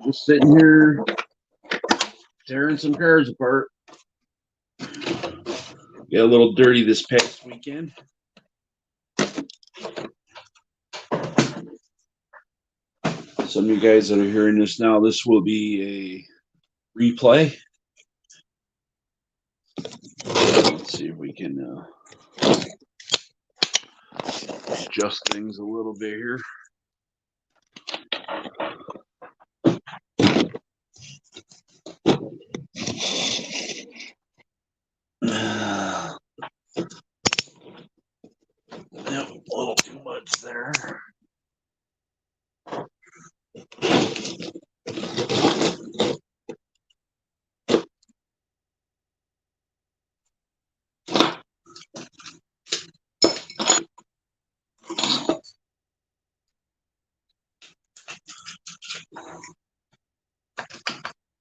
Just sitting here tearing some cars apart. Got a little dirty this past weekend. Some of you guys that are hearing this now, this will be a replay. Let's see if we can adjust things a little bit here. Yep, a little too much there.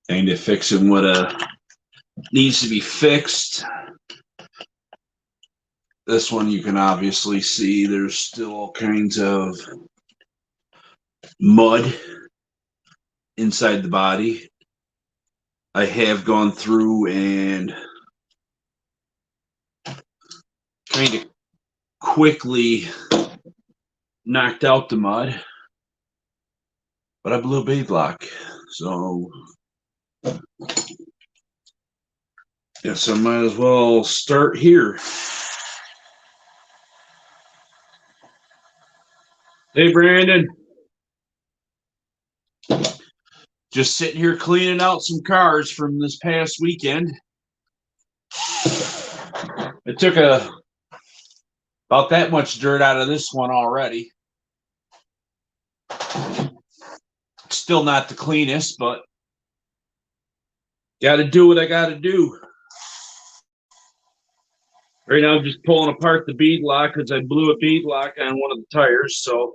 Kind of fixing what needs to be fixed. This one you can obviously see there's still all kinds of mud inside the body. I have gone through and kind of quickly knocked out the mud, but I blew a bead lock, so guess I might as well start here. Hey, Brandon. Just sitting here cleaning out some cars from this past weekend. It took about that much dirt out of this one already. Still not the cleanest, but got to do what I got to do. Right now I'm just pulling apart the bead lock because I blew a bead lock on one of the tires. So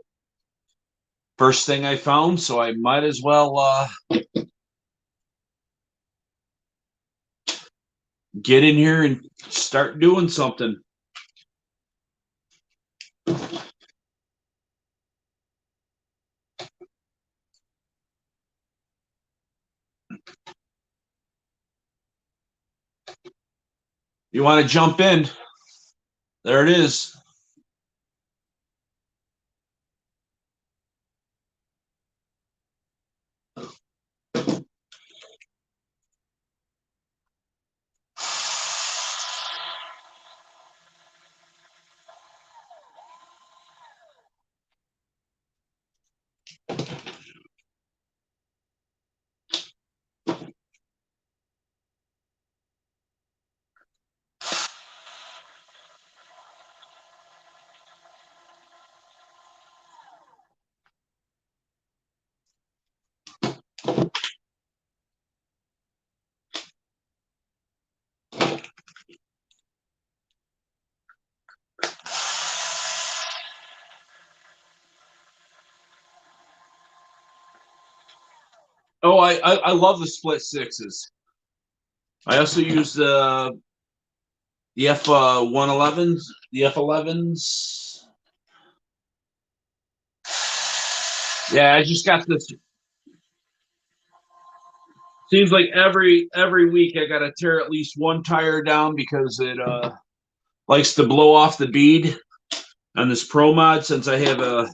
first thing I found, so I might as well get in here and start doing something. You want to jump in? There it is. Oh, I love the split sixes. I also use the F111s, the F11s. Yeah, I just got this. Seems like every week I gotta tear at least one tire down because it likes to blow off the bead on this Pro Mod since I have a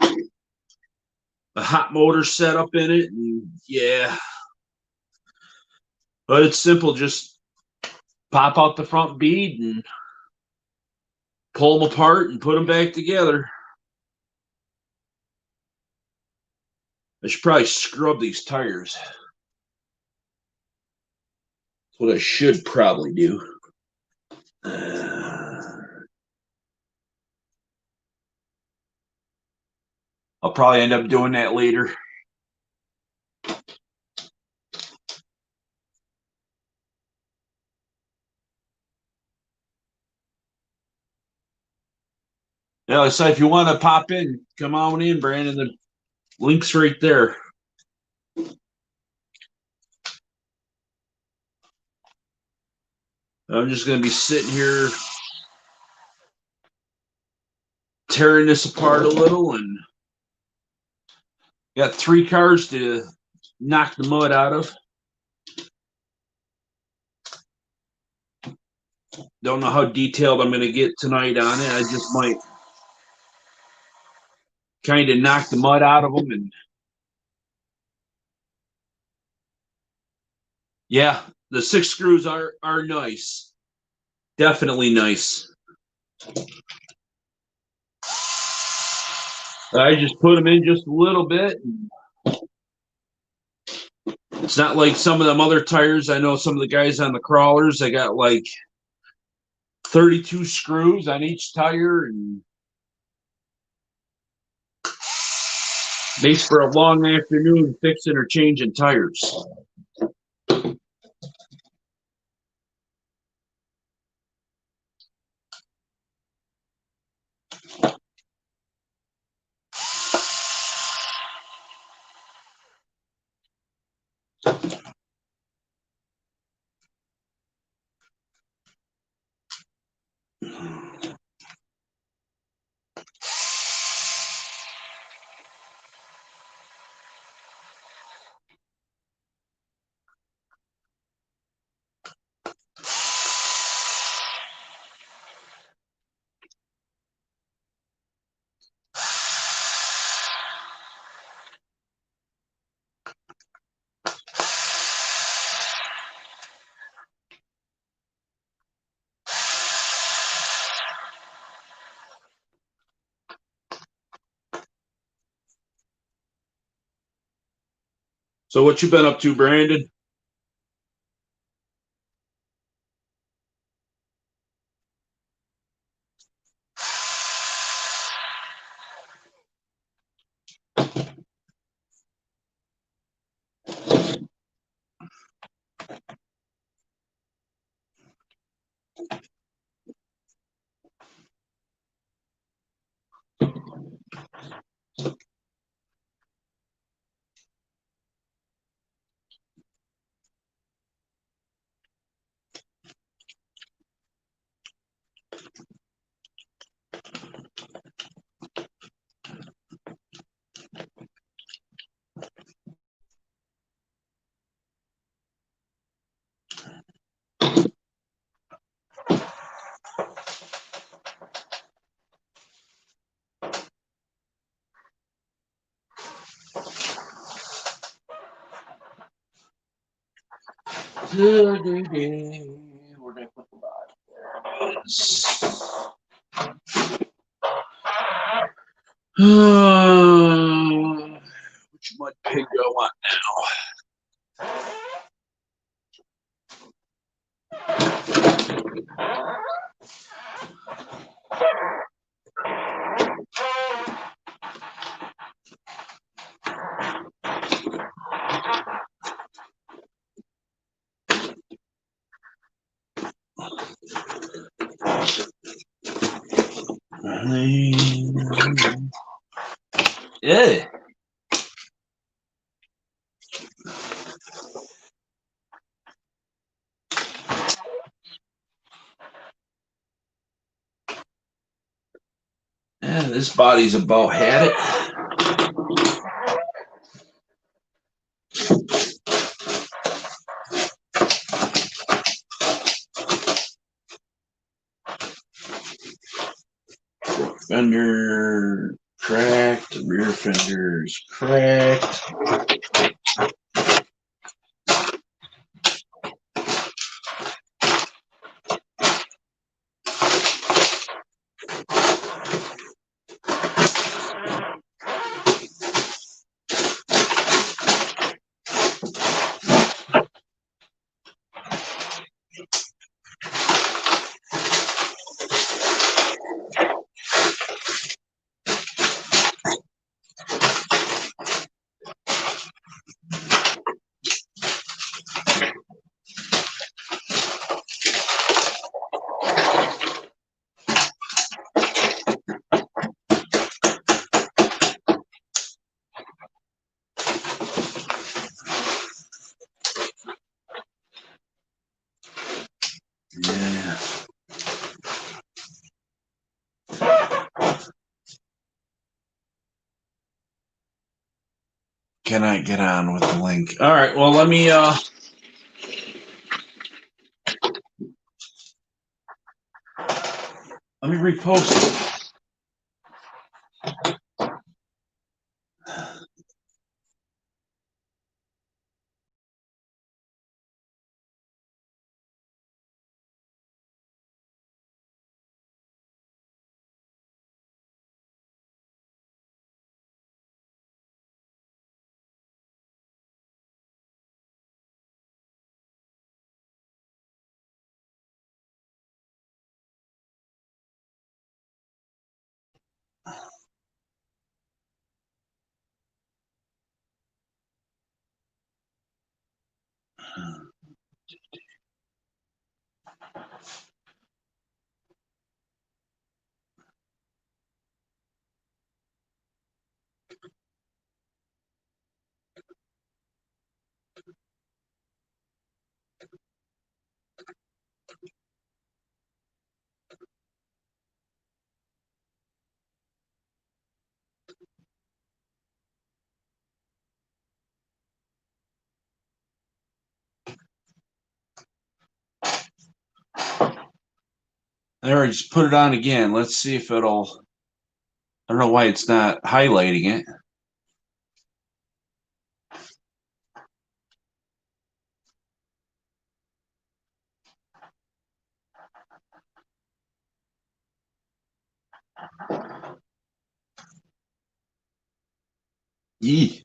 hot motor set up in it. And yeah, but it's simple. Just pop out the front bead and pull them apart and put them back together. I should probably scrub these tires. That's what I should probably do. I'll probably end up doing that later. Yeah, so if you want to pop in, come on in, Brandon. The link's right there. I'm just going to be sitting here tearing this apart a little, and got 3 cars to knock the mud out of. Don't know how detailed I'm going to get tonight on it. I just might kind of knock the mud out of them. And yeah, the 6 screws are nice. Definitely nice. I just put them in just a little bit. It's not like some of them other tires. I know some of the guys on the crawlers, they got like 32 screws on each tire, and makes for a long afternoon fixing or changing tires. So what you been up to, Brandon? Where'd I put the body? There it is. Which mud pig do I want now? Yeah. Yeah, this body's about had it. Fender cracked, rear fender's cracked. cannot get on with the link. All right, well, let me repost it. There, I just put it on again. Let's see if it'll. I don't know why it's not highlighting it. Yee.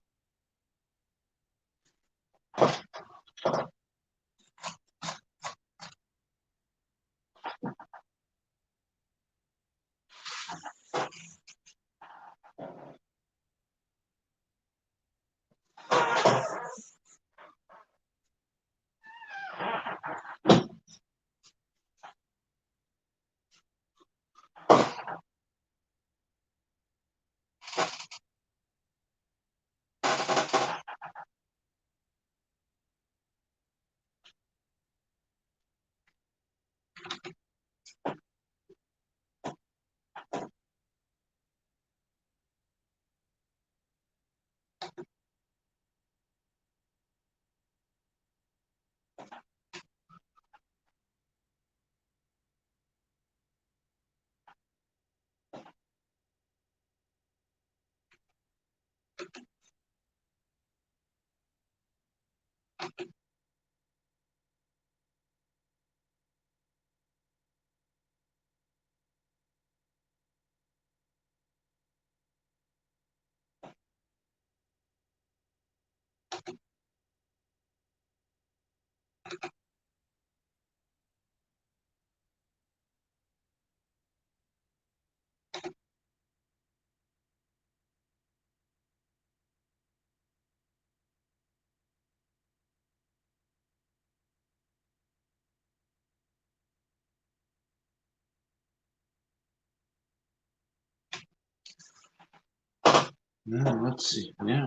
Now, let's see. Yeah.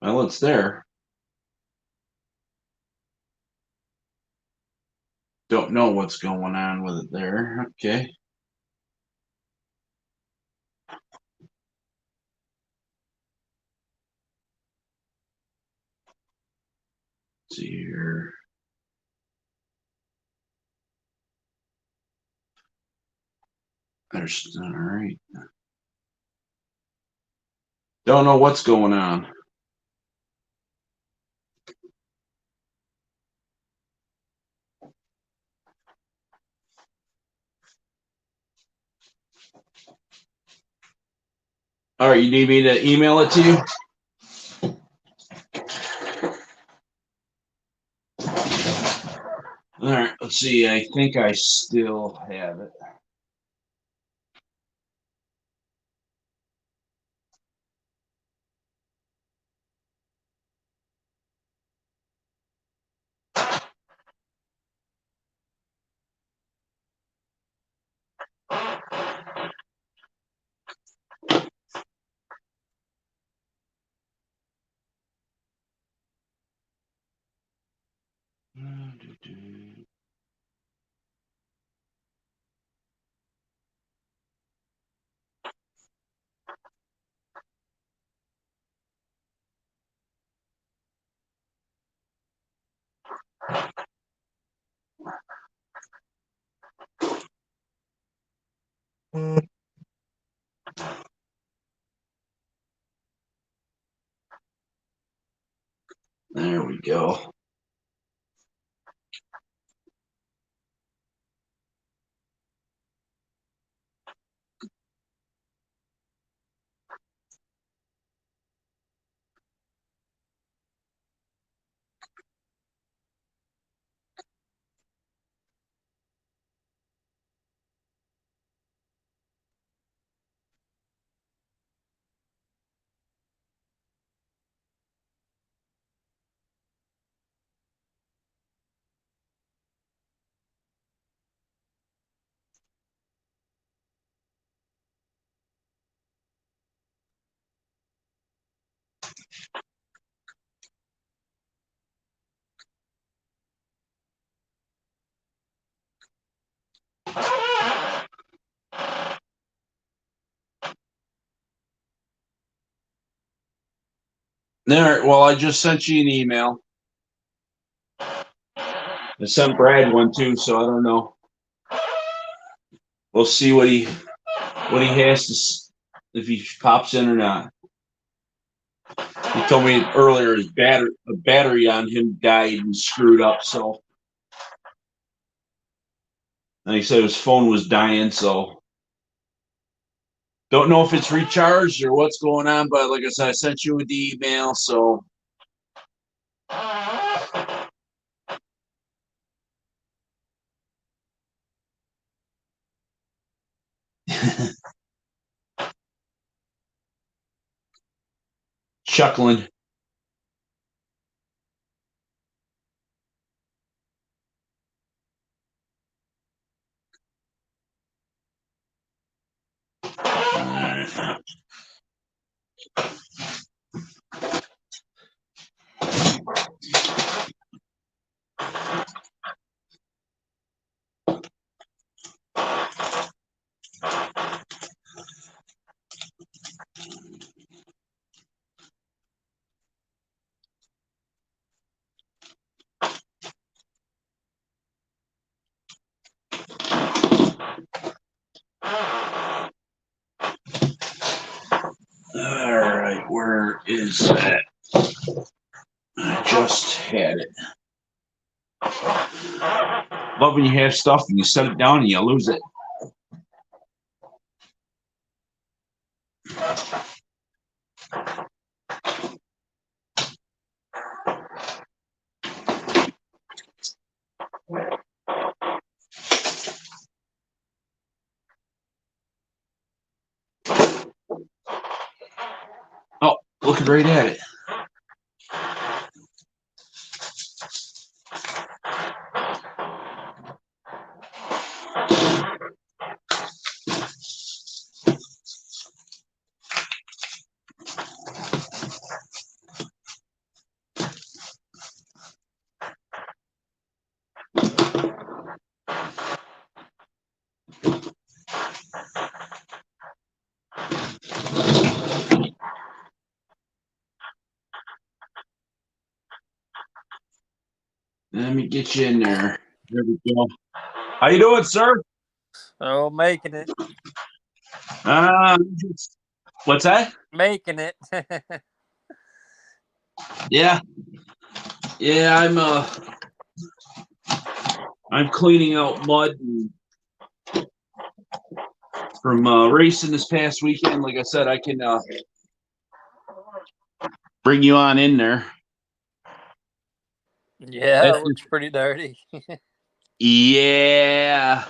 Well, it's there. Don't know what's going on with it there. Okay. Let's see here. There's all right. Don't know what's going on. All right, you need me to email it to you? All right, let's see. I think I still have it. There we go. There. Well, I just sent you an email. I sent Brad one too, so I don't know. We'll see what he has to if he pops in or not. He told me earlier the battery on him died and screwed up, so and he said his phone was dying, so don't know if it's recharged or what's going on, but like I said, I sent you the email, so chuckling. All right, where is that? I just had it. Love when you have stuff and you set it down and you lose it. Oh, looking right at it. Let me get you in there. There we go. How you doing, sir? Oh, making it. What's that? Making it. Yeah. Yeah, I'm cleaning out mud from racing this past weekend. Like I said, I can bring you on in there. Yeah, it looks pretty dirty. Yeah.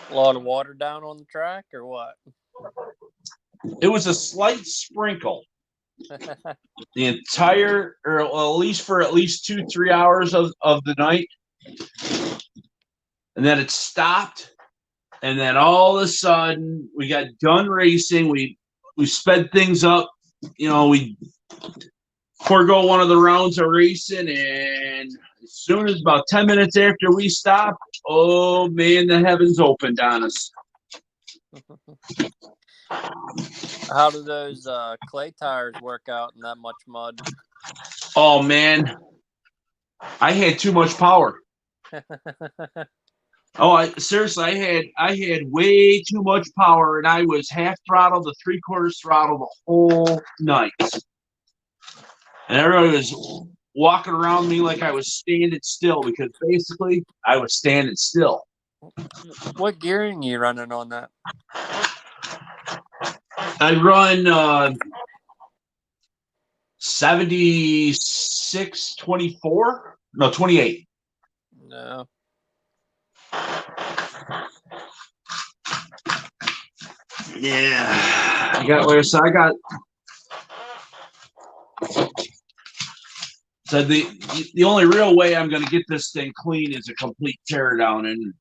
A lot of water down on the track or what? It was a slight sprinkle. The entire, or well, at least for at least 2-3 hours of the night. And then it stopped. And then all of a sudden we got done racing. We sped things up. You know, we forego one of the rounds of racing, and as soon as about 10 minutes after we stopped, oh man, the heavens opened on us. How do those clay tires work out in that much mud? Oh man, I had too much power. Oh, seriously, I had way too much power, and I was half throttle to three-quarters throttle the whole night, and everybody was walking around me like I was standing still because basically I was standing still. What gearing you running on that? I run 76-24, no 28. No. Yeah, I got where so I got. So the only real way I'm going to get this thing clean is a complete teardown, and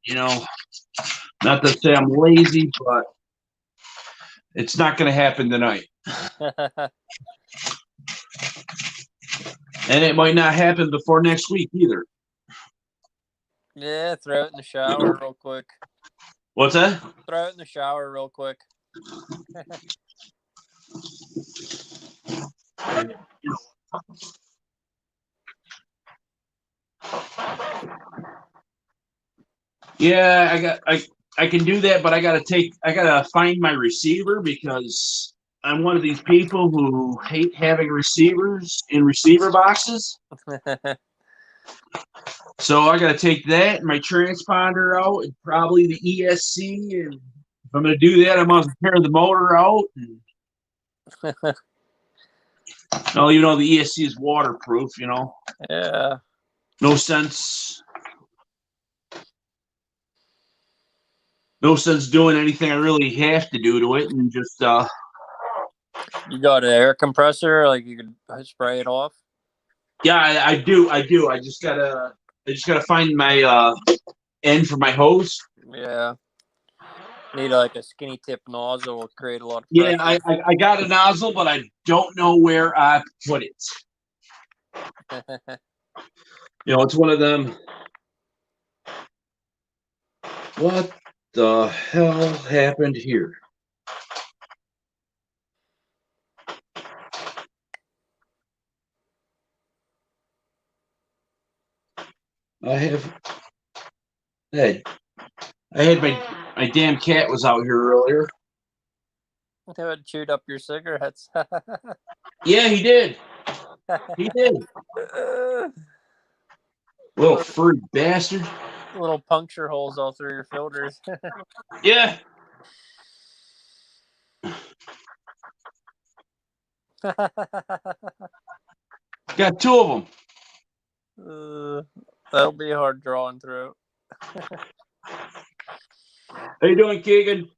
not to say I'm lazy, but it's not going to happen tonight, and it might not happen before next week either. Yeah, throw it in the shower real quick. What's that? Throw it in the shower real quick. Yeah, I can do that, but I gotta find my receiver because I'm one of these people who hate having receivers in receiver boxes. So I gotta take that and my transponder out and probably the ESC, and if I'm gonna do that, I must tear the motor out. No, the ESC is waterproof. Yeah. No sense. No sense doing anything I really have to do to it, and just You got an air compressor, like you could spray it off? yeah, I do. I just gotta find my end for my hose. Yeah. Need like a skinny tip nozzle will create a lot of Yeah, pressure. I got a nozzle, but I don't know where I put it. It's one of them. What the hell happened here? I had my damn cat was out here earlier. They would chewed up your cigarettes. Yeah, he did. He did. Little furry bastard. Little puncture holes all through your filters. Yeah. Got two of them. That'll be hard drawing through. How you doing, Keegan?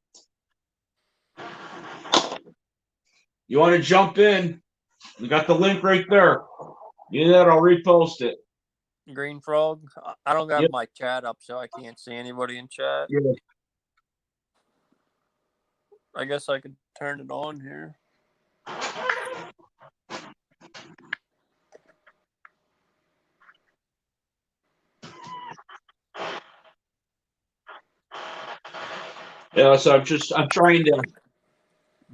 You want to jump in? You got the link right there. You that I'll repost it. Green Frog. I don't got Yep. my chat up, so I can't see anybody in chat. Yeah. I guess I could turn it on here. Yeah, so I'm trying to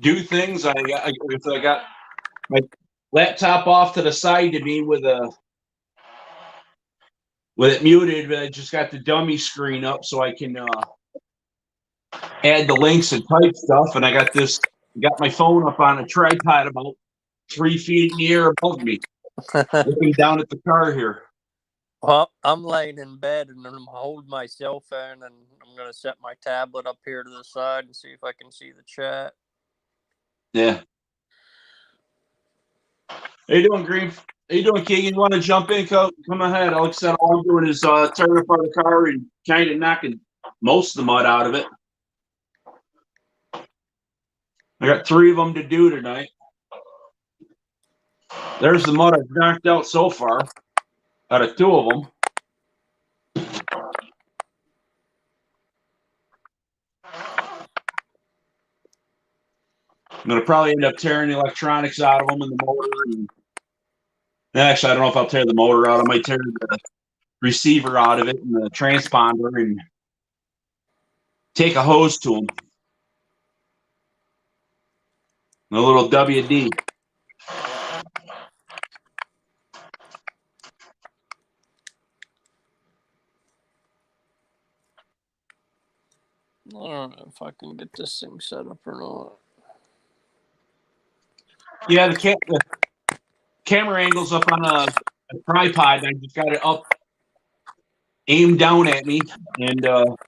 do things. I got my laptop off to the side to me with it muted, but I just got the dummy screen up so I can add the links and type stuff. And I got my phone up on a tripod about 3 feet in the air above me, looking down at the car here. Well, I'm laying in bed and I'm holding my cell phone and I'm going to set my tablet up here to the side and see if I can see the chat. Yeah. How you doing, Green? How you doing, Keegan? You want to jump in? Come ahead. Like I said, all I'm doing is tearing apart the car and kind of knocking most of the mud out of it. I got 3 of them to do tonight. There's the mud I've knocked out so far out of 2 of them. I'm going to probably end up tearing the electronics out of them and the motor. Actually, I don't know if I'll tear the motor out. I might tear the receiver out of it and the transponder and take a hose to them. A little WD. don't know if I can get this thing set up or not. Yeah, the camera angle's up on a tripod. I just got it up, aimed down at me, and like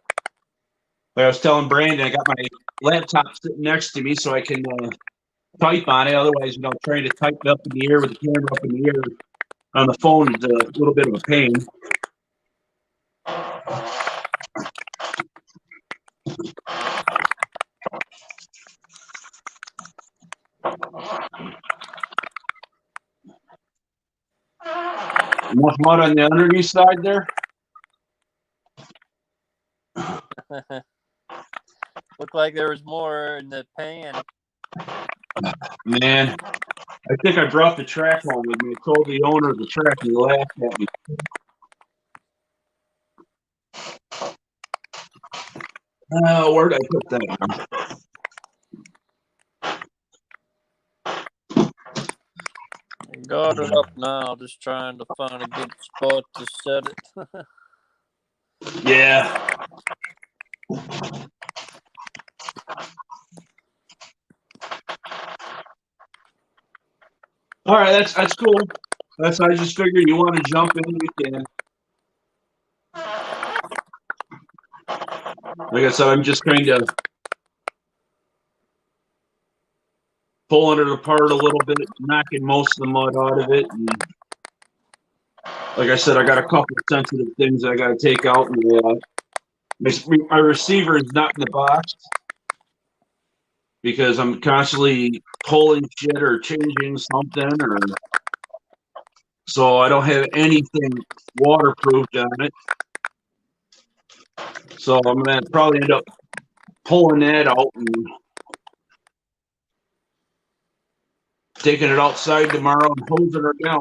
I was telling Brandon, I got my laptop sitting next to me so I can type on it. Otherwise, trying to type up in the air with the camera up in the air on the phone is a little bit of a pain. Enough mud on the underneath side there. Looked like there was more in the pan. Man, I think I brought the track home with me. I told the owner of the track, and he laughed at me. Where'd I put that? Got it up now, just trying to find a good spot to set it. Yeah. All right, that's cool. I just figured you want to jump in, you can. Like I said, I'm just kind of pulling it apart a little bit, knocking most of the mud out of it. And like I said, I got a couple of sensitive things I got to take out. And, my receiver is not in the box because I'm constantly pulling shit or changing something, or so I don't have anything waterproofed on it. So I'm gonna probably end up pulling that out and taking it outside tomorrow and hosing her down.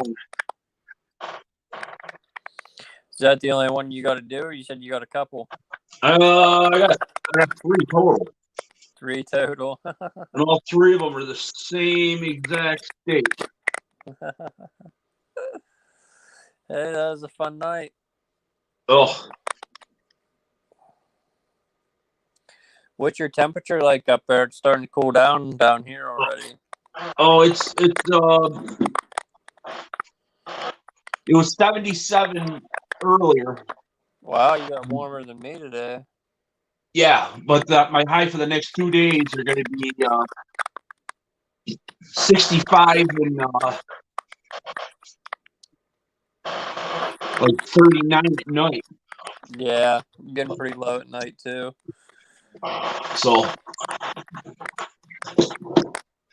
Is that the only one you got to do, or you said you got a couple? I got 3 total. 3 total. And all 3 of them are the same exact state. Hey, that was a fun night. Oh. What's your temperature like up there? It's starting to cool down here already. Oh, it was 77 earlier. Wow, you got warmer than me today. Yeah, but my high for the next 2 days are going to be 65 and like 39 at night. Yeah, getting pretty low at night too. So.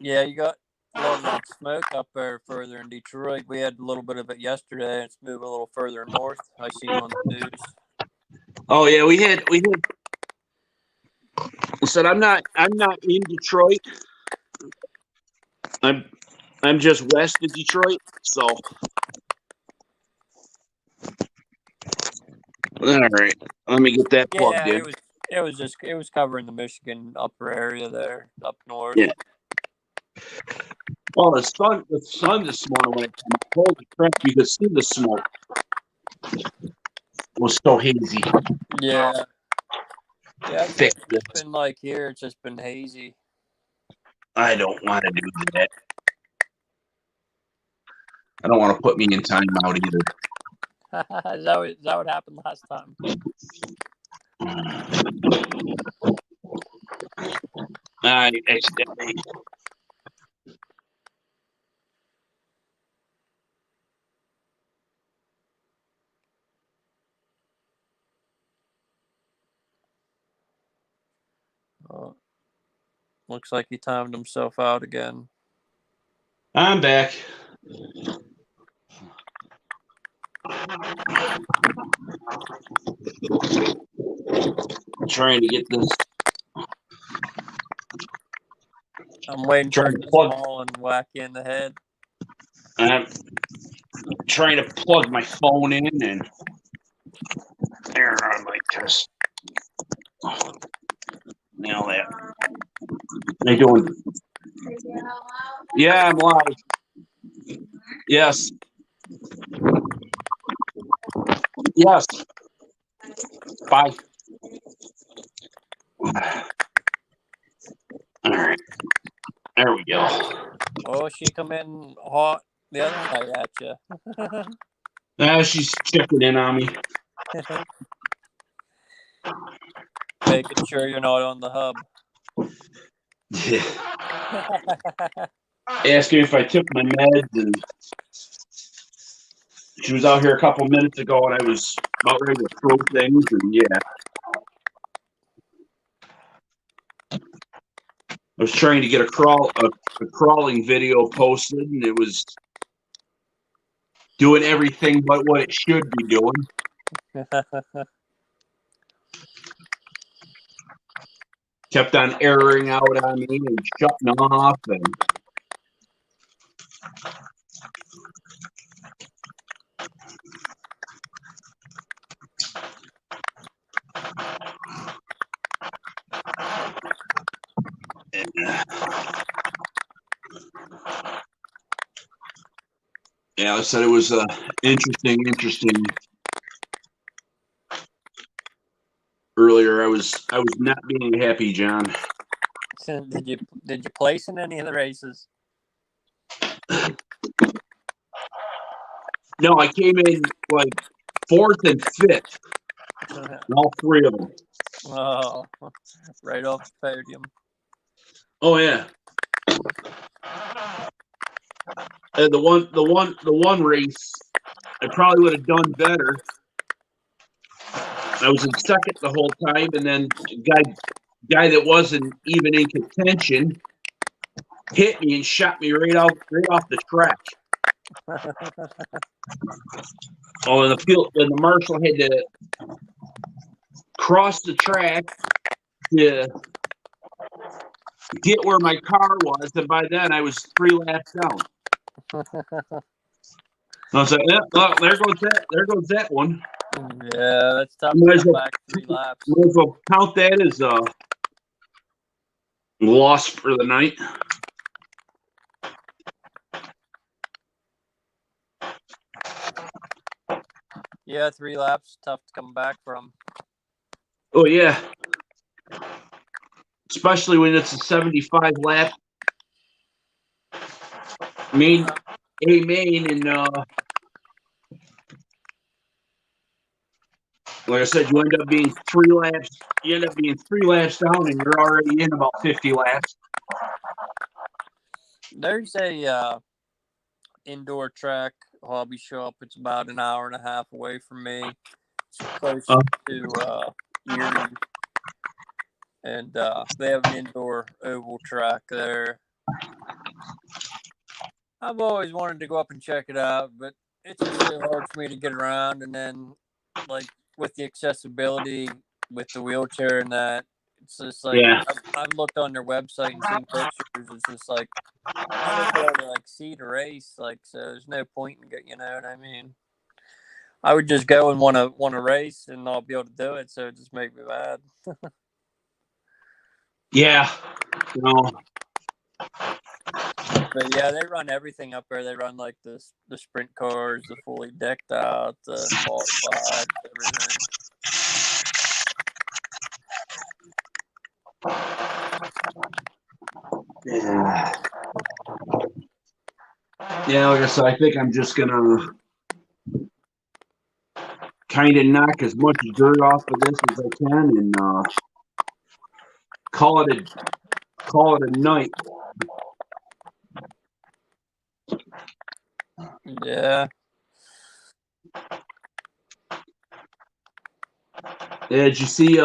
Yeah, you got a lot of that smoke up there further in Detroit. We had a little bit of it yesterday. It's moving a little further north. I see on the news. Oh yeah, we had. I said I'm not in Detroit. I'm just west of Detroit, so. All right, let me get that plugged in. It was covering the Michigan upper area there, up north. Yeah. Well, the sun this morning when it came up, holy crap, you could see the smoke. It was so hazy. Yeah. Yeah, Thick. It's been like here, it's just been hazy. I don't want to do that. I don't want to put me in timeout either. Is that what happened last time? I accidentally. Looks like he timed himself out again. I'm back. I'm trying to get this. I'm waiting for it to fall and whack you in the head. I'm trying to plug my phone in and there I like this. Nail that. How you doing? Yeah, I'm live. Yes. Yes. Bye. All right. There we go. Oh, she come in hot the other night at you. She's checking in on me. Making sure you're not on the hub. Yeah. Asking if I took my meds, and she was out here a couple minutes ago, and I was about ready to throw things, and yeah. I was trying to get a crawling video posted, and it was doing everything but what it should be doing. Kept on erroring out on me and shutting off, and yeah, I said it was interesting. Earlier, I was not being happy, John. So did you place in any of the races? No, I came in like 4th and 5th, all 3 of them. Oh, right off the podium. Oh yeah. And the one race, I probably would have done better. I was in 2nd the whole time, and then guy that wasn't even in contention hit me and shot me right off the track. Oh, and the marshal had to cross the track to get where my car was, and by then I was 3 laps down. I was like, yeah, well, there goes that one. Yeah, that's tough to come back 3 laps. Might as well count that as a loss for the night. Yeah, 3 laps, tough to come back from. Oh yeah, especially when it's a 75 lap main, and like I said, you end up being 3 laps. You end up being 3 laps down, and you're already in about 50 laps. There's a indoor track hobby shop. It's about an hour and a half away from me. It's close to Erie, and they have an indoor oval track there. I've always wanted to go up and check it out, but it's just so hard for me to get around. And then, like, with the accessibility with the wheelchair and that, it's just like, Yeah. I've looked on their website and seen pictures. It's just like, I won't be able to, like, see the race. Like, so there's no point in you know what I mean? I would just go and want to race and not be able to do it. So it just makes me mad. Yeah. No. But yeah, they run everything up there. They run like the sprint cars, the fully decked out, the qualified, everything. Yeah. Yeah, like I said, I think I'm just gonna kind of knock as much dirt off of this as I can and call it a night. Yeah. Yeah, did you see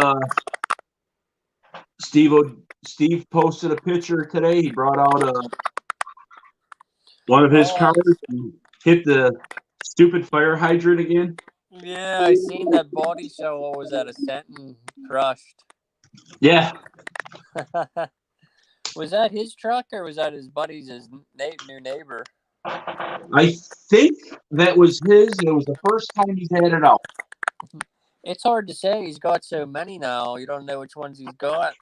Steve posted a picture today? He brought out one of his cars and hit the stupid fire hydrant again. Yeah, I seen that body show was at a Senton crushed. Yeah. Was that his truck or was that his buddy's new neighbor? I think that was his. It was the first time he's had it out. It's hard to say. He's got so many now. You don't know which ones he's got.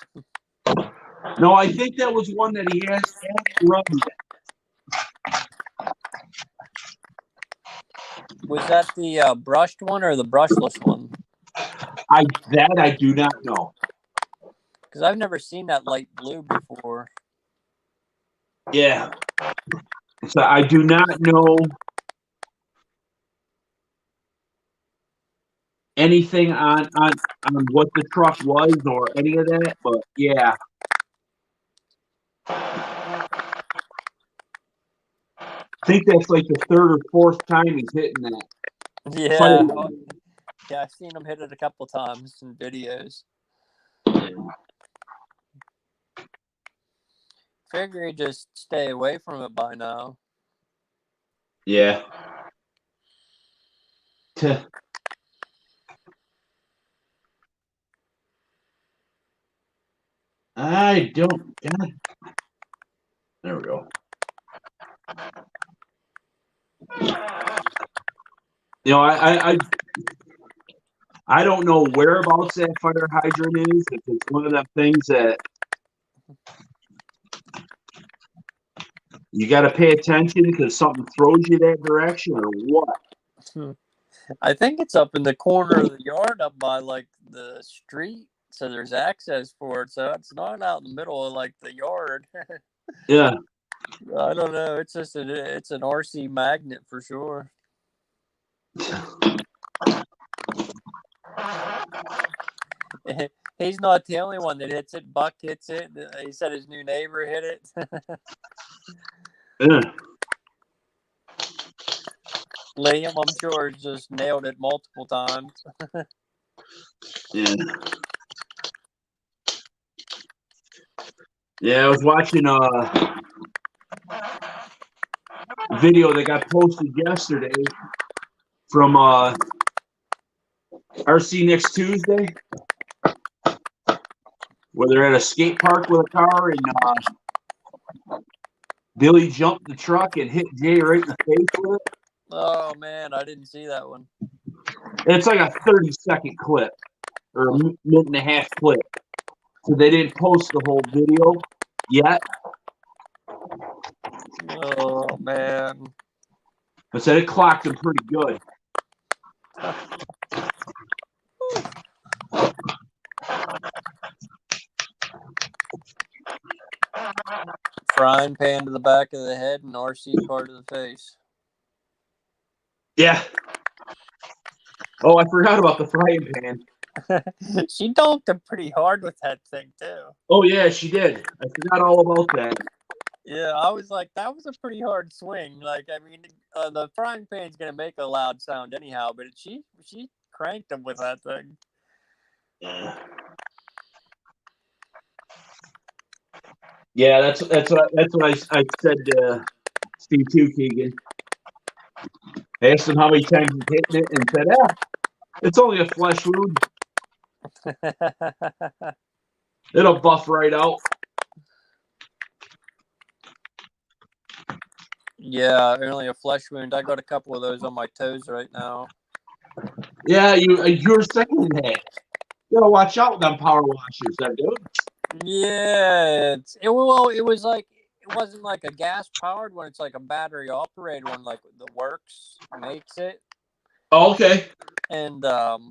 No, I think that was one that he has run. Was that the brushed one or the brushless one? I do not know. Because I've never seen that light blue before. Yeah. So I do not know anything on what the truck was or any of that, but yeah. I think that's like the third or fourth time he's hitting that. Yeah. Yeah, I've seen him hit it a couple times in videos. Figure he'd just stay away from it by now. Yeah. I don't. God. There we go. You know, I don't know whereabouts that fire hydrant is. If it's one of them things that you got to pay attention because something throws you that direction, or what? I think it's up in the corner of the yard, up by like the street, so there's access for it. So it's not out in the middle of like the yard. Yeah. I don't know. It's just it's an RC magnet for sure. He's not the only one that hits it. Buck hits it. He said his new neighbor hit it. Yeah. Liam, I'm sure, has just nailed it multiple times. Yeah. Yeah, I was watching a video that got posted yesterday from RC Next Tuesday, where they're at a skate park with a car, and Billy jumped the truck and hit Jay right in the face with it. Oh man, I didn't see that one. And it's like a 30-second clip or a minute and a half clip. So they didn't post the whole video yet. Oh man. But said it clocked him pretty good. Frying pan to the back of the head and RC car to the face. Yeah. Oh, I forgot about the frying pan. She donked him pretty hard with that thing too. Oh yeah, she did. I forgot all about that. Yeah, I was like, that was a pretty hard swing. Like, I mean, the frying pan's gonna make a loud sound anyhow, but she cranked him with that thing. Yeah, that's what I said to Steve too, Keegan. I asked him how many times he's hitting it, and said, it's only a flesh wound. It'll buff right out. Yeah, only a flesh wound. I got a couple of those on my toes right now. Yeah, you're saying that. You gotta watch out with them power washers, that dude. Yeah, it was like, it wasn't like a gas powered one. It's like a battery operated one, like the Works makes it. Oh, okay. And yeah,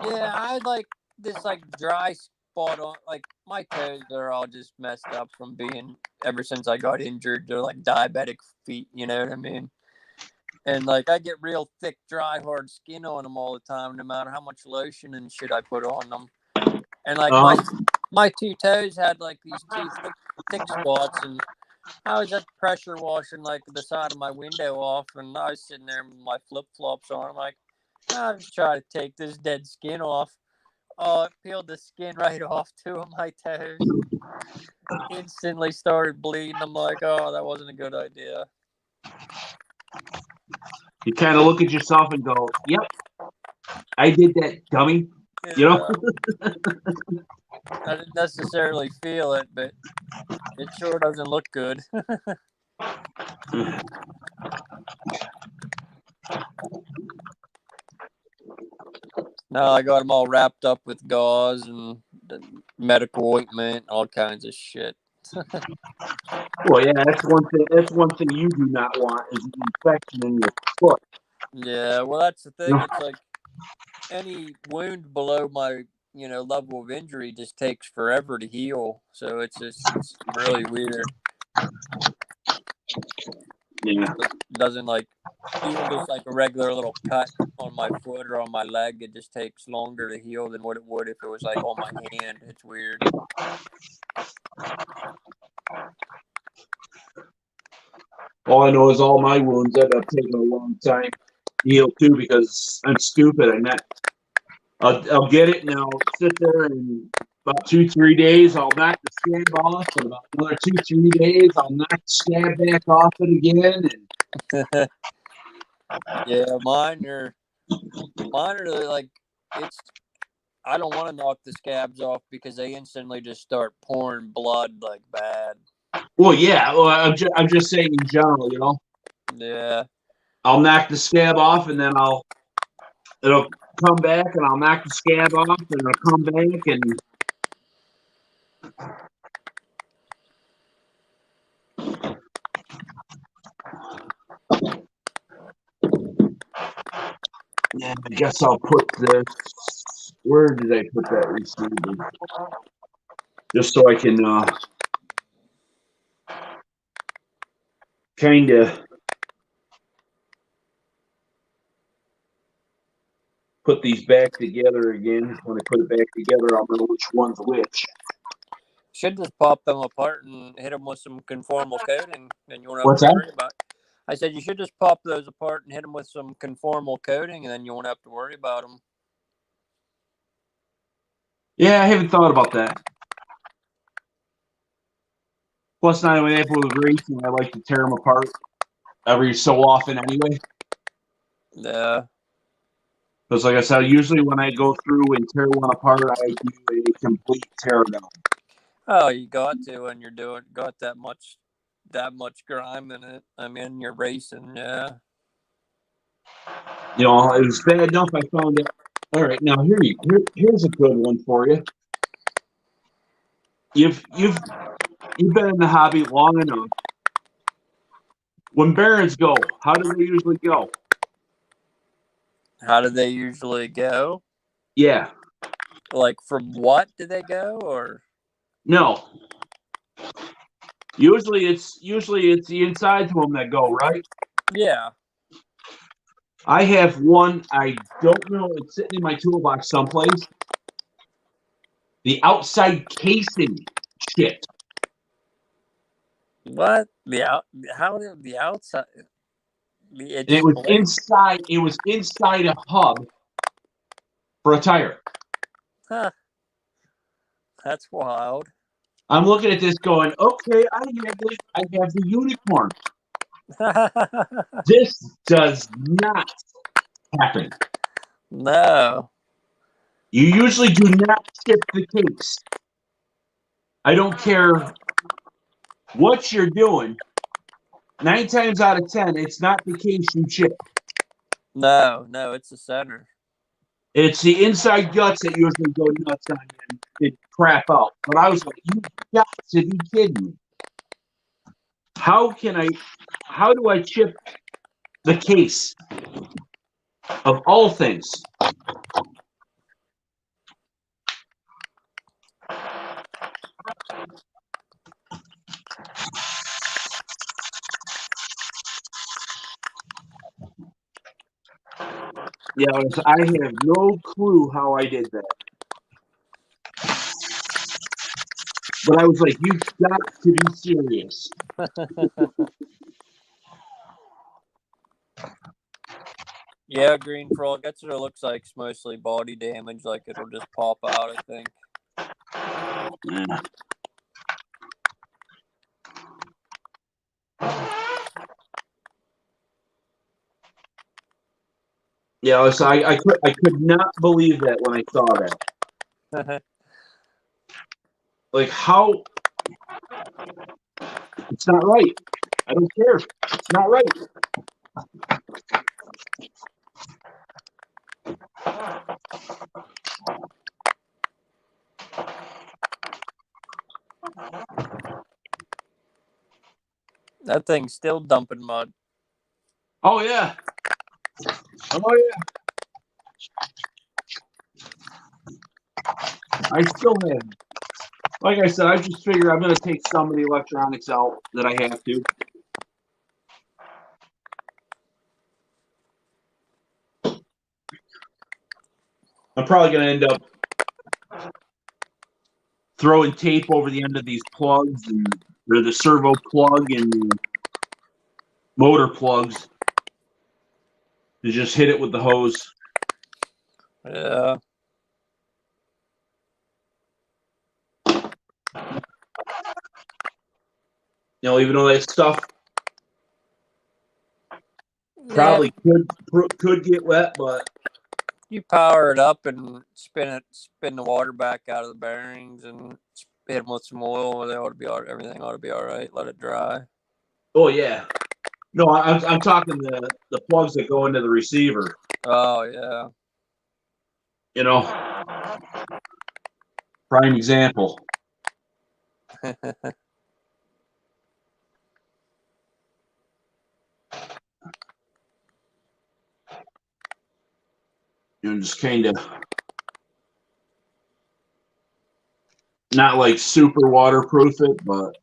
I had like this like dry spot on, like my toes are all just messed up from being, ever since I got injured. They're like diabetic feet, you know what I mean? And like I get real thick, dry, hard skin on them all the time, no matter how much lotion and shit I put on them. And like my two toes had like these two thick spots, and I was just pressure washing like the side of my window off, and I was sitting there with my flip flops on. I'm like, I'll just try to take this dead skin off. Oh, it peeled the skin right off two of my toes. Instantly started bleeding. I'm like, oh, that wasn't a good idea. You kind of look at yourself and go, "Yep, I did that, dummy." Yeah. You know. I didn't necessarily feel it, but it sure doesn't look good. No, I got them all wrapped up with gauze and medical ointment, all kinds of shit. Well, yeah, that's one thing. That's one thing you do not want is an infection in your foot. Yeah, well, that's the thing. It's like any wound below my level of injury just takes forever to heal. So it's really weird. Yeah. It doesn't even just like a regular little cut on my foot or on my leg, it just takes longer to heal than what it would if it was like on my hand. It's weird. All I know is all my wounds end up taking a long time to heal too because I'm stupid. I'll get it and I'll sit there and about 2-3 days I'll knock the scab off, and about another 2-3 days I'll knock the scab back off it again. And Yeah, mine are like it's. I don't want to knock the scabs off because they instantly just start pouring blood like bad. well, yeah, well, I'm just saying in general, Yeah. I'll knock the scab off and then it'll come back and I'll knock the scab off and it'll come back and yeah, I guess I'll put this. Where did I put that receiver? Just so I can kind of put these back together again. When I put it back together, I'll know which one's which. Should just pop them apart and hit them with some conformal coating, then you won't have What's to that? worry about it. I said you should just pop those apart and hit them with some conformal coating, and then you won't have to worry about them. Yeah, I haven't thought about that. Plus, not only that, with racing, I like to tear them apart every so often anyway. Yeah. Because, like I said, usually when I go through and tear one apart, I do a complete tear down. Oh, you got to when you're got that much grime in it. I mean, you're racing, yeah. It was bad enough I found it. All right, now here's a good one for you. You've been in the hobby long enough. When Barons go, how do they usually go? How do they usually go? Yeah. Like from what do they go or? No. Usually it's the inside to them that go, right? Yeah. I have one. I don't know. It's sitting in my toolbox someplace. The outside casing shit. What? How did the outside? It was inside. It was inside a hub for a tire. Huh. That's wild. I'm looking at this, going, okay, I have the unicorn. This does not happen. No. You usually do not chip the case. I don't care what you're doing. 9 times out of 10, it's not the case you chip. No, it's the center. It's the inside guts that usually go nuts on you and it crap out. But I was like, you got to be kidding me. How do I chip the case of all things? Yeah, I have no clue how I did that. But I was like, you've got to be serious. Yeah, green frog. That's what it looks like. It's mostly body damage. Like it'll just pop out, I think. Yeah, so I could not believe that when I saw that. Like, how? It's not right. I don't care. It's not right. That thing's still dumping mud. Oh yeah. Oh yeah. I still have, like I said, I just figure I'm going to take some of the electronics out that I have to. I'm probably going to end up throwing tape over the end of these plugs, or the servo plug and the motor plugs, to just hit it with the hose. Yeah. Even though that stuff probably could get wet, but you power it up and spin the water back out of the bearings and hit them with some oil. Everything ought to be all right. Let it dry. oh yeah, no, I'm talking the plugs that go into the receiver. Oh yeah. Prime example. Just kind of not like super waterproof it, but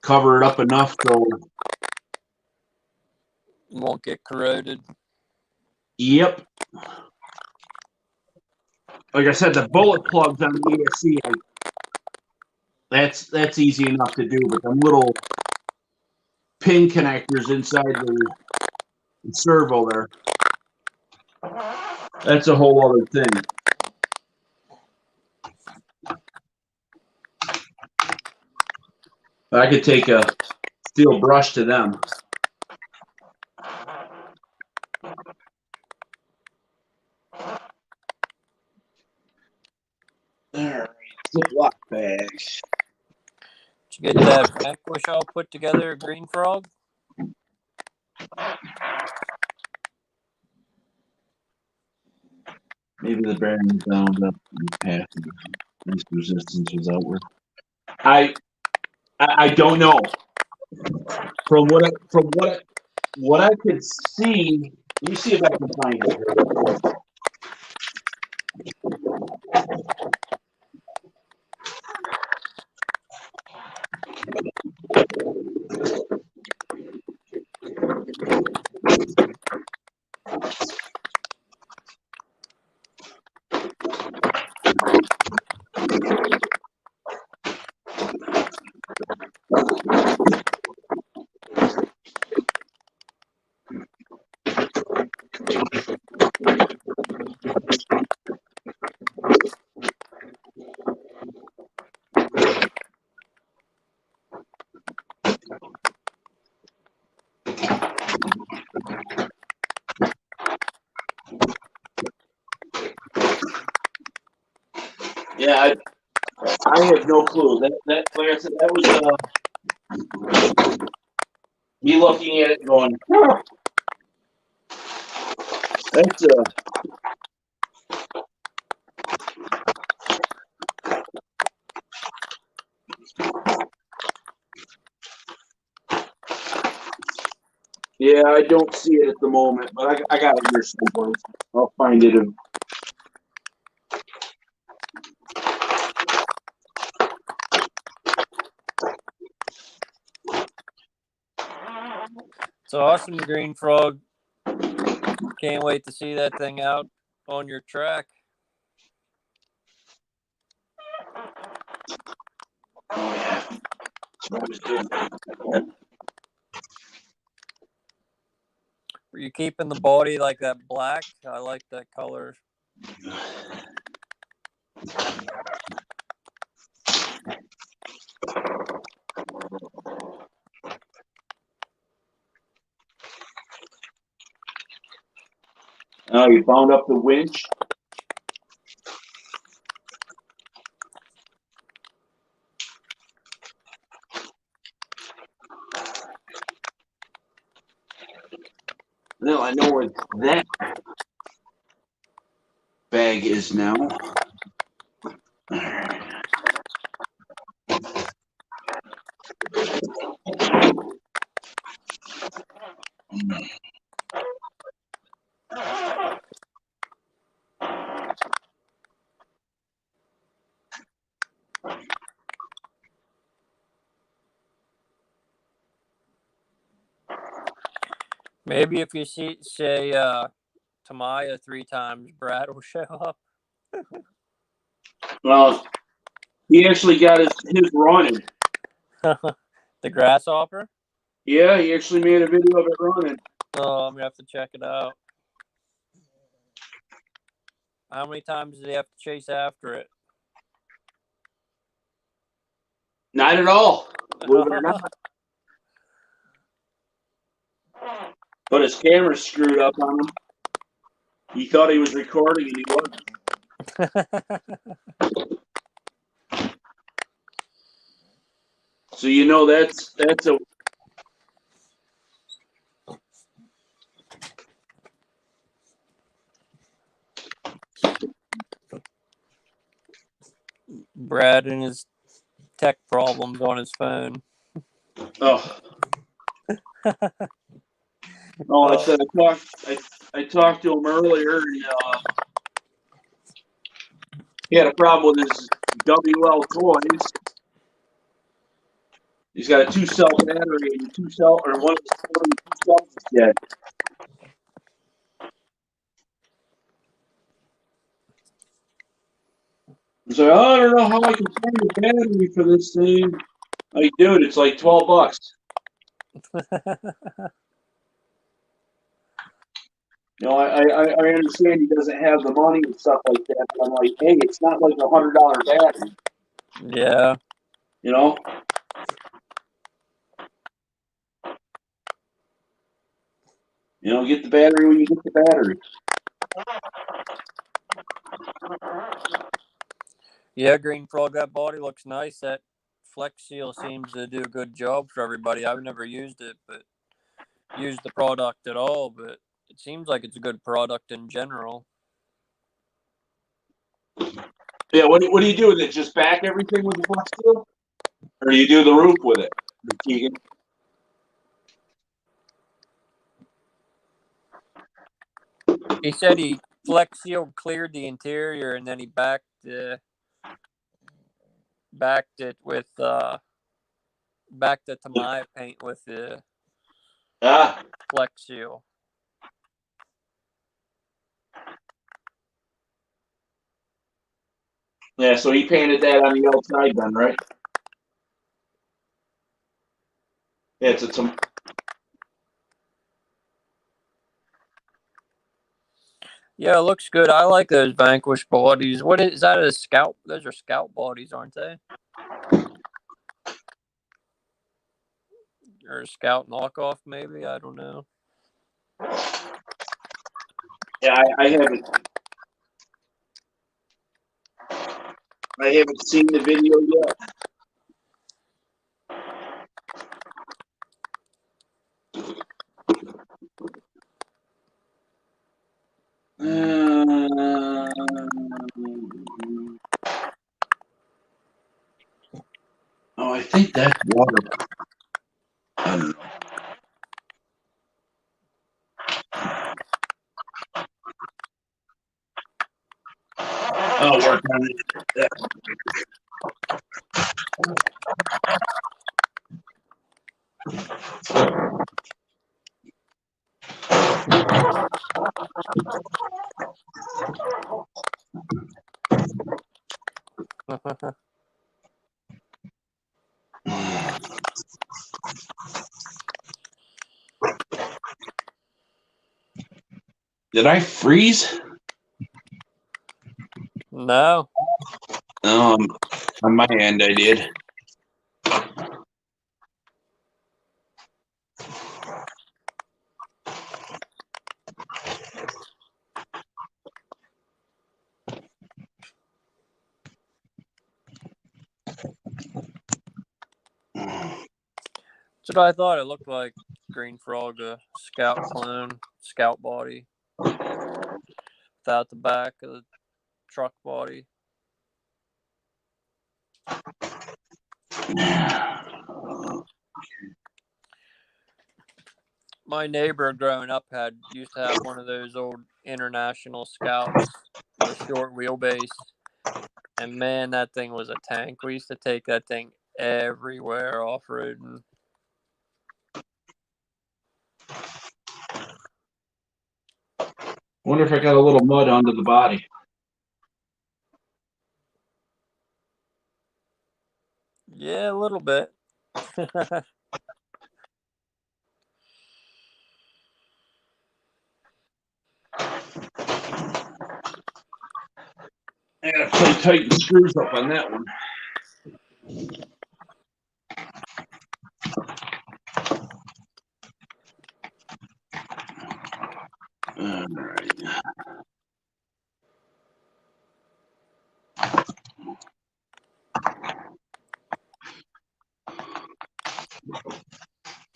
cover it up enough so Won't get corroded. Yep. Like I said, the bullet plugs on the ESC, that's easy enough to do, but them little pin connectors inside the servo there, that's a whole other thing. I could take a steel brush to them. All right, Ziploc bags. Did you get that vanquish all put together, Green Frog? Maybe the bearing bound up and path this resistance was outward. I don't know. From what I could see, let me see if I can find it. Yeah, I have no clue. That like I said, that was me looking at it going, that's yeah, I don't see it at the moment, but I got it here somewhere. I'll find it. It's awesome, Green Frog. Can't wait to see that thing out on your track. Oh yeah, that's what I was doing. Were you keeping the body like that black? I like that color. Oh, you bound up the winch? Well, I know where that bag is now. All right. Maybe if you say Tamaya 3 times, Brad will show up. Well, he actually got his running. The grasshopper? Yeah, he actually made a video of it running. Oh, I'm gonna have to check it out. How many times did he have to chase after it? Not at all. Believe it or not. But his camera screwed up on him. He thought he was recording and he wasn't. So you know that's a Brad and his tech problems on his phone. oh. Oh, I said I talked to him earlier and he had a problem with his WL toys. He's got a 2-cell battery and 2-cell or one of his 2 cells is dead. So I don't know how I can find a battery for this thing. Like, dude, it's like $12. You know, I understand he doesn't have the money and stuff like that, but I'm like, hey, it's not like $100 battery. Yeah. You know? You know, get the battery when you get the battery. Yeah, Green Frog, that body looks nice. That Flex Seal seems to do a good job for everybody. I've never used it, but used the product at all, but it seems like it's a good product in general. Yeah, what do you do with it? Just back everything with the Flex Seal? Or do you do the roof with it, Keegan? He said he Flex Seal cleared the interior and then he backed it with backed the Tamaya paint with the Flex Seal. Yeah, so he painted that on the outside then, right? Yeah, it's a Yeah, it looks good. I like those Vanquish bodies. What is that? A Scout? Those are Scout bodies, aren't they? Or a Scout knockoff, maybe? I don't know. Yeah, I haven't seen the video yet. Oh, I think that's water. I don't know. I'll work on it. Did I freeze? No. On my end, I did. That's what I thought. It looked like Green Frog, a Scout clone, Scout body, without the back of the truck body. My neighbor growing up used to have one of those old International Scouts with a short wheelbase. And man, that thing was a tank. We used to take that thing everywhere off-roading. Wonder if I got a little mud under the body. Yeah, a little bit. I gotta play tighten screws up on that one. All right.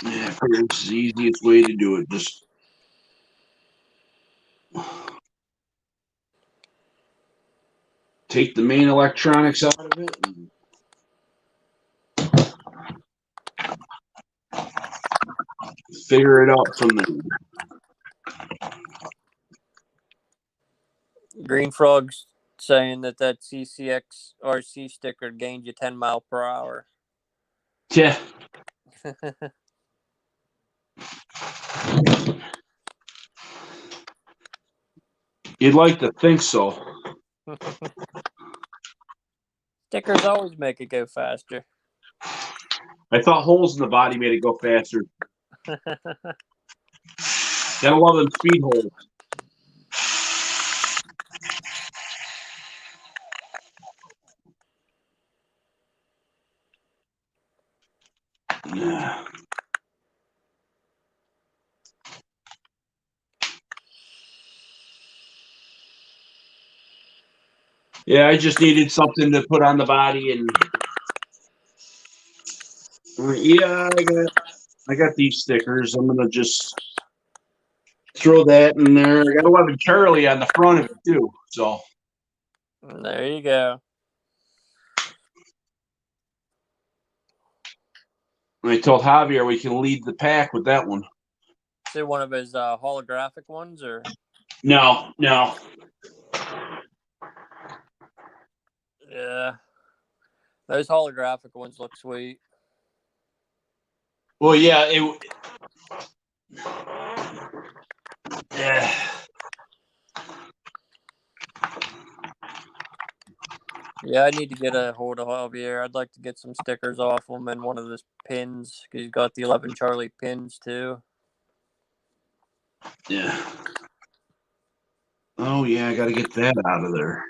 Yeah, I figure this is the easiest way to do it. Just take the main electronics out of it. And figure it out from there. Green Frog's saying that CCX RC sticker gained you 10 mile per hour. Yeah. You'd like to think so. Stickers always make it go faster. I thought holes in the body made it go faster. Gotta love them speed holes. Yeah. Yeah, I just needed something to put on the body, and yeah, I got these stickers. I'm gonna just throw that in there. I got 11 Charlie on the front of it too. So there you go. I told Javier we can lead the pack with that one. Is it one of his holographic ones, or No. yeah, those holographic ones look sweet. Well, yeah, yeah. Yeah, I need to get a hold of Javier. I'd like to get some stickers off him and one of his pins because he's got the 11 Charlie pins too. Yeah. Oh yeah, I got to get that out of there.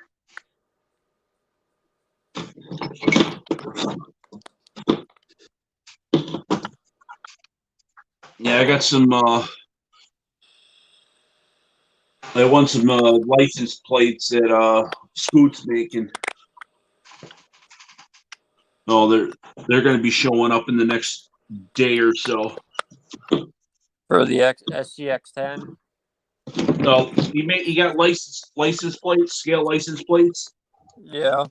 Yeah, I got some. I want some license plates that Scoot's making. Oh, they're going to be showing up in the next day or so. For the SCX10. Oh, he got license plates, scale license plates. Yeah.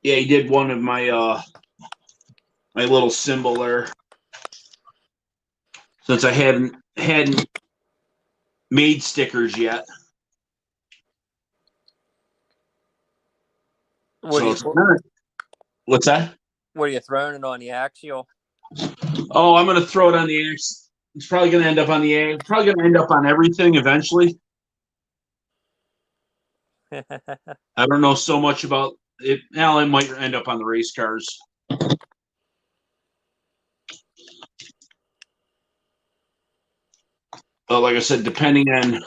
Yeah, he did one of my my little symbol there. Since I hadn't made stickers yet. What's that? What are you throwing it on the axial? Oh, I'm gonna throw it on the axe. It's probably gonna end up on the axe. Probably gonna end up on everything eventually. I don't know so much about it. Now it might end up on the race cars. But like I said, depending on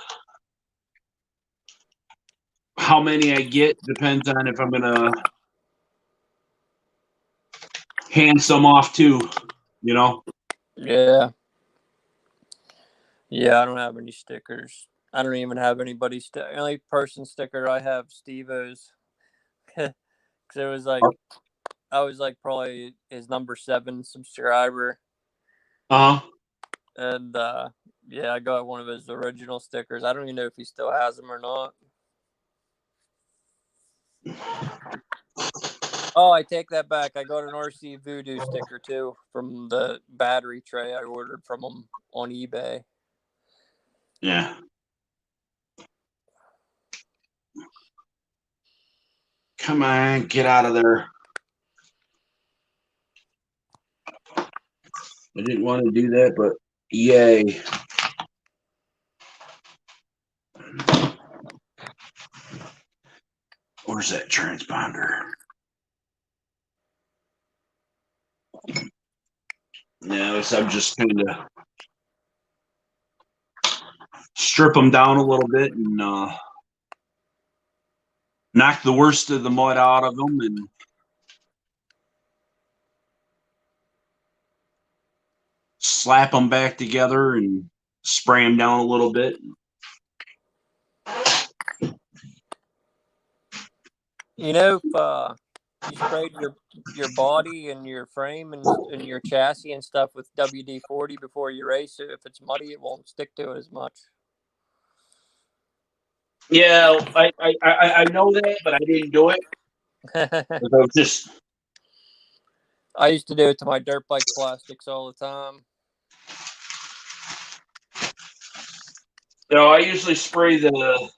how many I get, depends on if I'm gonna hand some off too. You know. Yeah. Yeah, I don't have any stickers. I don't even have anybody's the only person sticker I have Steve-O's. Because it was like I was like probably his number 7 subscriber. And yeah, I got one of his original stickers. I don't even know if he still has them or not. Oh, I take that back. I got an RC Voodoo sticker too from the battery tray I ordered from him on eBay. Yeah. Come on, get out of there. I didn't want to do that, but yay. Where's that transponder? No, I'm just kind of strip them down a little bit and knock the worst of the mud out of them and slap them back together and spray them down a little bit. You know, if you sprayed your body and your frame and your chassis and stuff with WD-40 before you race it, if it's muddy, it won't stick to it as much. Yeah, I know that, but I didn't do it. I was just. I used to do it to my dirt bike plastics all the time. I usually spray the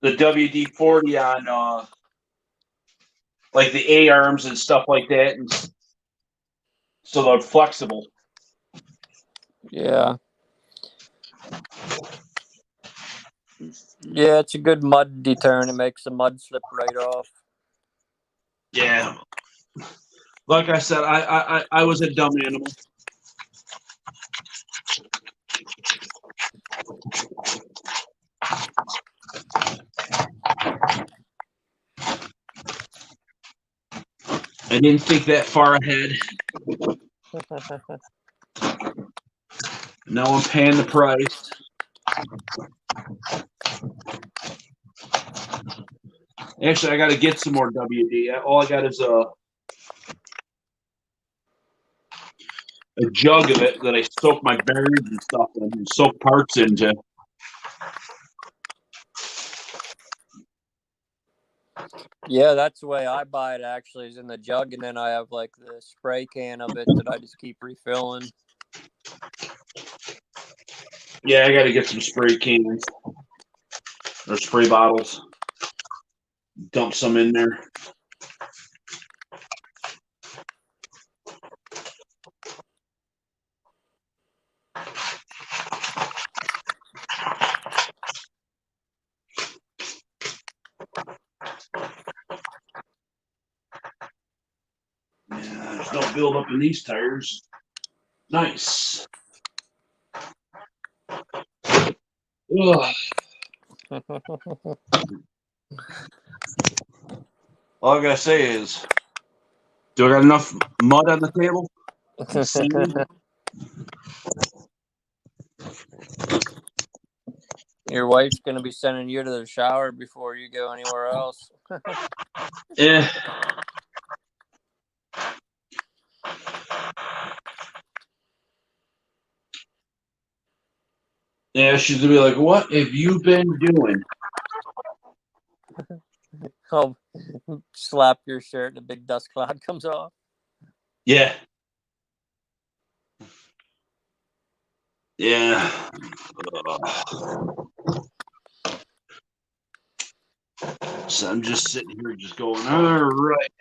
WD-40 on like the A-arms and stuff like that, and so they're flexible. Yeah. Yeah, it's a good mud deterrent. It makes the mud slip right off. Yeah. Like I said, I was a dumb animal. I didn't think that far ahead. Now I'm paying the price. Actually, I got to get some more WD. All I got is a jug of it that I soak my bearings and stuff in and soak parts into. Yeah, that's the way I buy it actually, is in the jug, and then I have like the spray can of it that I just keep refilling. Yeah, I got to get some spray cans or spray bottles. Dump some in there. Yeah, there's no build up in these tires. Nice. Ugh. All I gotta say is, do I got enough mud on the table? Your wife's gonna be sending you to the shower before you go anywhere else. Yeah. Yeah, she's gonna be like, "What have you been doing?" I'll slap your shirt and a big dust cloud comes off. Yeah. Yeah. So I'm just sitting here just going, all right.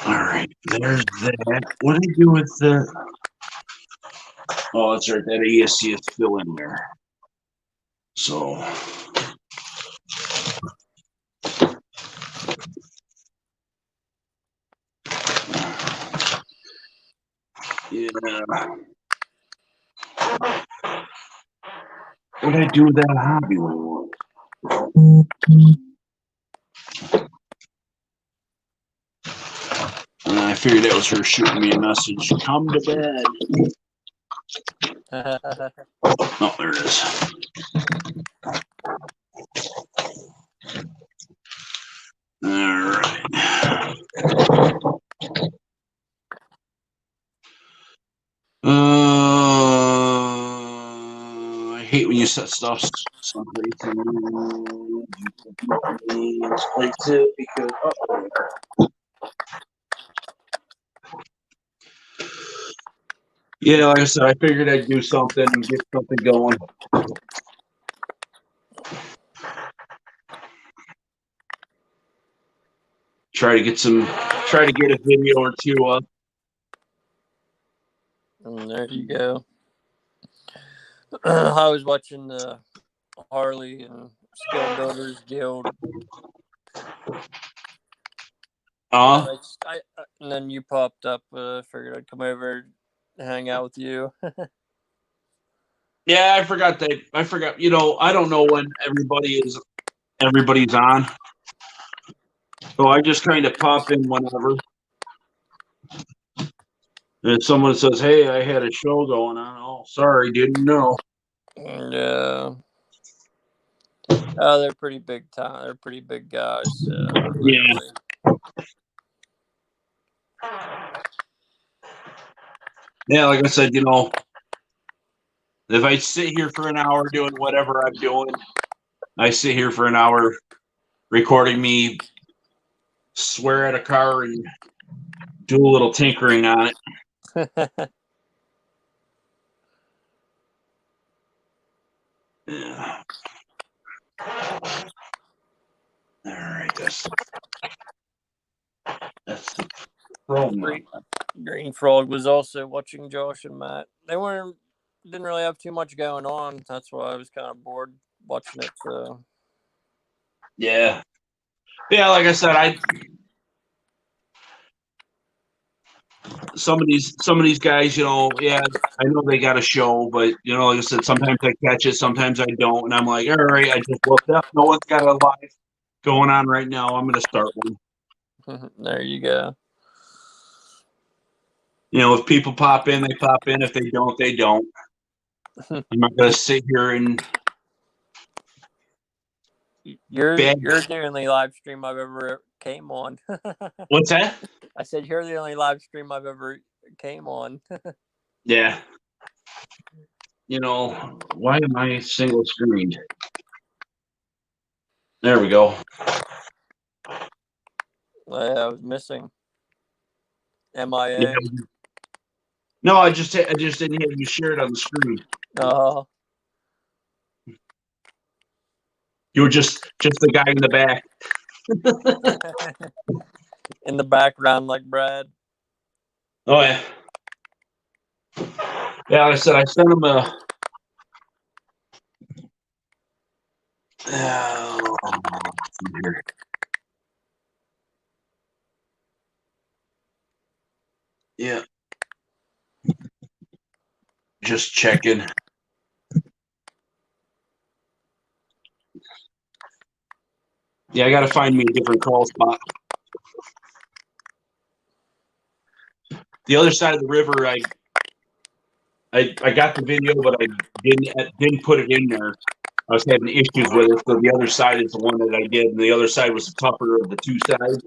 All right, there's that. What do you do with the... Oh, that's right, that ESC is still in there. So... Yeah. What did I do with that hobby one? I figured that was her shooting me a message. Come to bed. Oh, there it is. All right. I hate when you set stuff someplace too, because yeah, like I said, I figured I'd do something and get something going. Try to get a video or two up. And there you go. I was watching the Harley and Skill Builders Guild. And then you popped up. Figured I'd come over and hang out with you. Yeah, I forgot that. I forgot. I don't know when everybody's on, so I just kind of pop in whenever. And if someone says, "Hey, I had a show going on," oh, sorry, didn't know. Yeah. Oh, they're pretty big time. They're pretty big guys. Yeah. Yeah, like I said, if I sit here for an hour doing whatever I'm doing, I sit here for an hour recording me swear at a car and do a little tinkering on it. Yeah. All right, that's the promo. Green Frog was also watching Josh and Matt. They didn't really have too much going on. That's why I was kind of bored watching it. So yeah, like I said, some of these guys, yeah, I know they got a show, but like I said, sometimes I catch it, sometimes I don't, and I'm like, all right, I just looked up. No one's got a live going on right now. I'm going to start one. There you go. If people pop in, they pop in. If they don't, they don't. I'm not going to sit here and. You're the only live stream I've ever came on. What's that? I said you're the only live stream I've ever came on. Yeah. Why am I single screened? There we go. I was missing. MIA. Yeah. No, I just didn't have you share it on the screen. Oh. You were just the guy in the back. In the background, like Brad. Oh yeah. Yeah, like I said, I sent him a. Yeah. Just checking. Yeah, I got to find me a different call spot. The other side of the river, I got the video, but I didn't put it in there. I was having issues with it, so the other side is the one that I did, and the other side was the tougher of the two sides.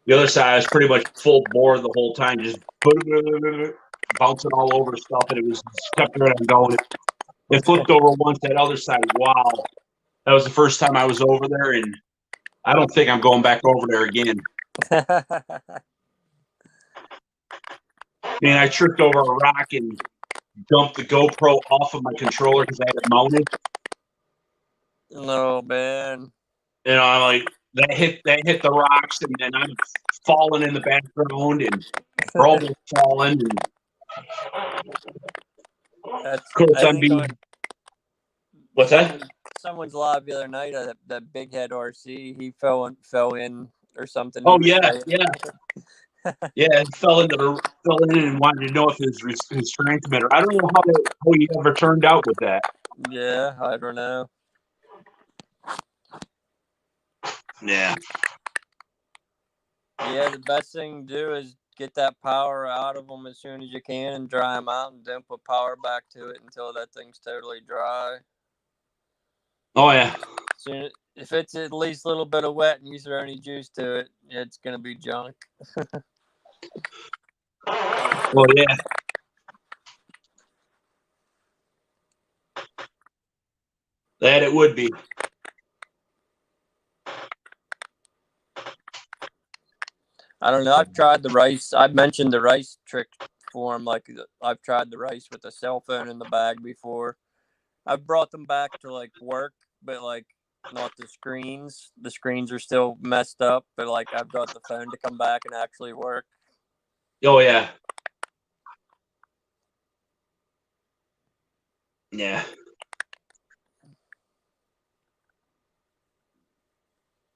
The other side was pretty much full bore the whole time, just bouncing all over stuff, and it was kept right on going. It flipped over once. That other side, wow, that was the first time I was over there, and I don't think I'm going back over there again. Man, I tripped over a rock and dumped the GoPro off of my controller because I had it mounted. No, man. I'm like, that hit the rocks, and then I'm falling in the background, and we're almost falling. And of course, I'm being. What's that? Someone's live the other night. That Big Head RC, he fell in or something. Oh yeah. Yeah, he fell in and wanted to know if his transmitter. I don't know how he ever turned out with that. Yeah, I don't know. Yeah. Yeah, the best thing to do is get that power out of them as soon as you can and dry them out, and then put power back to it until that thing's totally dry. Oh yeah. So if it's at least a little bit of wet and you throw any juice to it, it's gonna be junk. Well, yeah. That it would be. I don't know. I've tried the rice. I've mentioned the rice trick for him. Like, I've tried the rice with a cell phone in the bag before. I've brought them back to like work, but like not the screens. The screens are still messed up, but like I've got the phone to come back and actually work. Oh yeah. Yeah.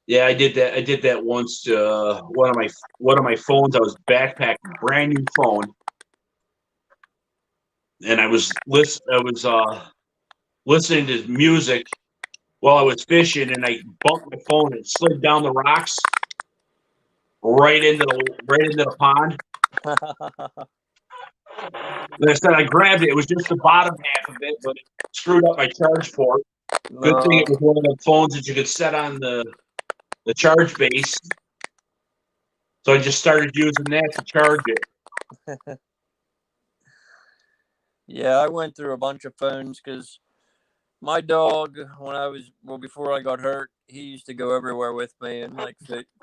Yeah, I did that. I did that once. One of my phones. I was backpacking, brand new phone, and I was listening to music while I was fishing, and I bumped my phone and slid down the rocks right into the pond. And I said I grabbed it. It was just the bottom half of it, but it screwed up my charge port. Good thing it No. was one of the phones that you could set on the charge base. So I just started using that to charge it. Yeah, I went through a bunch of phones because my dog, before I got hurt, he used to go everywhere with me and like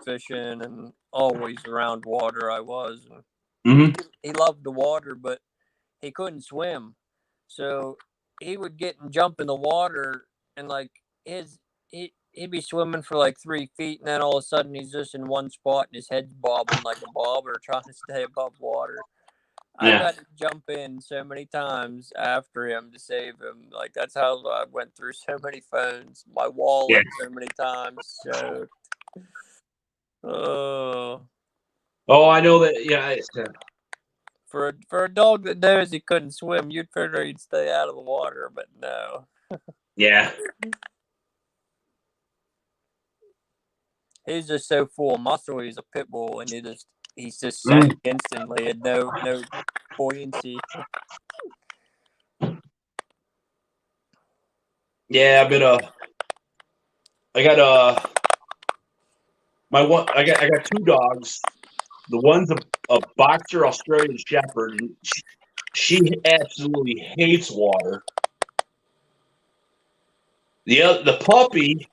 fishing and always around water. I was. Hmm. He loved the water, but he couldn't swim. So he would get and jump in the water and like he'd be swimming for like 3 feet and then all of a sudden he's just in one spot and his head's bobbing like a bobber trying to stay above water. I've Yeah, had to jump in so many times after him to save him. Like that's how I went through so many phones. My yeah. wallet so many times. So, oh, Oh, I know that. Yeah, for a dog that knows he couldn't swim, you'd figure he'd stay out of the water, but no. yeah, He's just so full of muscle. He's a pit bull, and he's just mm, sank instantly. Had no buoyancy. yeah. I got my one. I got two dogs. The one's a boxer Australian Shepherd. And she absolutely hates water. The puppy,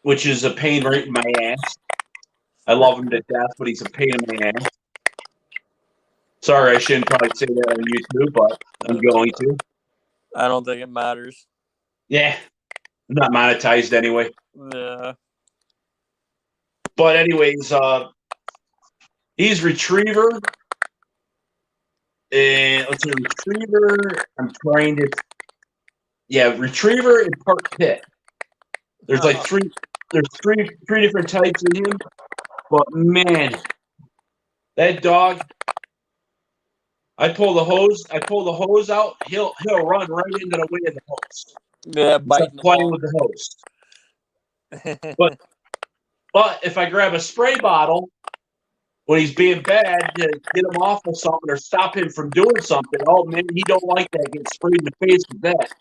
which is a pain right in my ass. I love him to death, but he's a pain in my ass. Sorry, I shouldn't probably say that on YouTube, but I'm going to. I don't think it matters. Yeah, I'm not monetized anyway. Yeah. But anyways, he's retriever, and let's see, retriever. I'm trying to, yeah, retriever and part pit. There's like three. There's three different types of him, but man, that dog. I pull the hose out. He'll run right into the way of the hose. Yeah, Start biting the playing with the hose. water. But if I grab a spray bottle when he's being bad to get him off of something or stop him from doing something, oh man, he don't like that. Get sprayed in the face with that.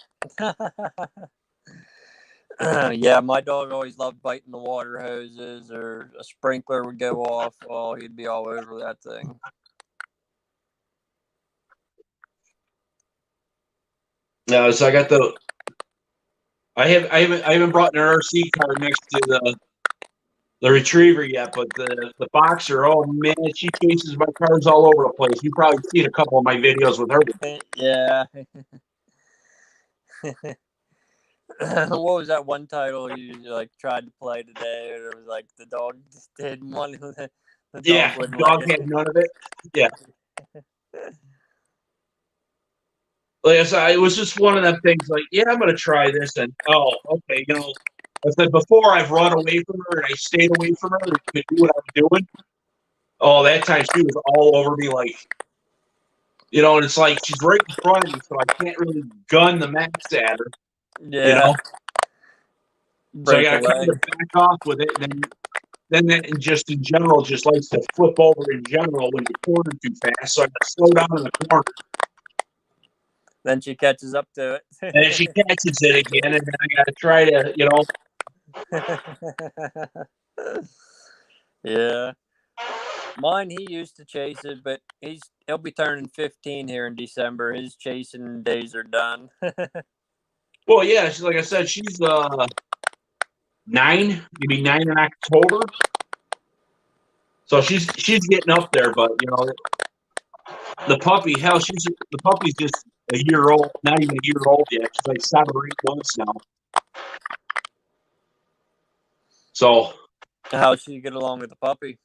Yeah, my dog always loved biting the water hoses, or a sprinkler would go off. Oh, he'd be all over that thing. So I got the. I haven't brought an RC car next to the retriever yet, but the boxer, oh man, she chases my cars all over the place. You probably seen a couple of my videos with her. Yeah. What was that one title you like tried to play today? Or it was like the dog just didn't want to. The Yeah, dog wouldn't dog let it. had none of it. Yeah. Like I said, it was just one of them things like, yeah, I'm going to try this. And, oh, okay, I said before I've run away from her and I stayed away from her and could do what I was doing. Oh, that time she was all over me like, and it's like she's right in front of me, so I can't really gun the max at her, Yeah. So I Break got to kind away. of back off with it. And then that just in general just likes to flip over in general when you corner too fast. So I got to slow down in the corner. Then she catches up to it. And then she catches it again, and then I got to try to, Yeah. Mine, he used to chase it, but he'll be turning 15 here in December. His chasing days are done. Well, yeah, like I said, she's 9, maybe 9 in October. So she's getting up there, but the puppy, hell, the puppy's just a year old, not even a year old yet. She's like 7 or 8 months now. So How's she get along with the puppy?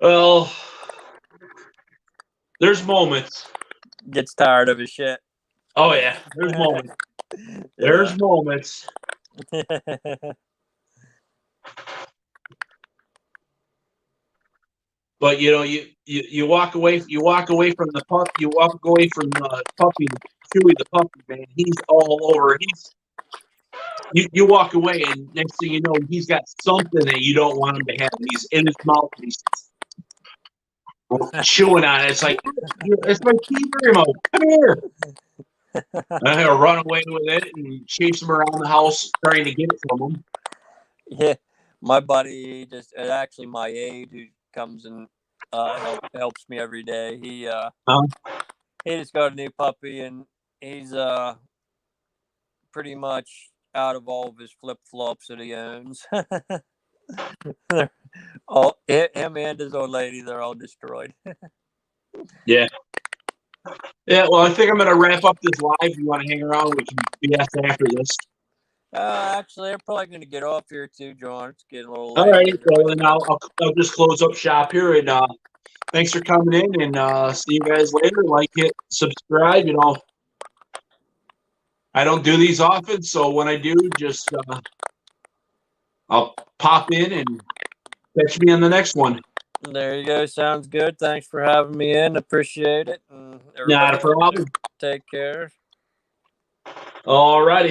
well, there's moments. Gets tired of his shit. Oh yeah, there's moments. Yeah. There's moments. But you walk away from the pup, you walk away from puppy Chewy the puppy, man. He's all over. You walk away and next thing you know, he's got something that you don't want him to have. He's in his mouth. He's chewing on it. It's my TV remote. Come here. And I'll run away with it and chase him around the house trying to get it from him. Yeah, my buddy actually my aide who comes and helps me every day. He just got a new puppy and he's pretty much out of all of his flip flops that he owns. All him and his old lady, they're all destroyed. Yeah. Yeah, well, I think I'm going to wrap up this live. You want to hang around? We can BS after this. Actually, I'm probably going to get off here too, John. It's getting a little late. All right. Well, then I'll just close up shop here. And thanks for coming in. And see you guys later. Like, hit, subscribe. I don't do these often. So when I do, just I'll pop in and catch me on the next one. There you go. Sounds good. Thanks for having me in. Appreciate it. And Not a problem. take care. All righty.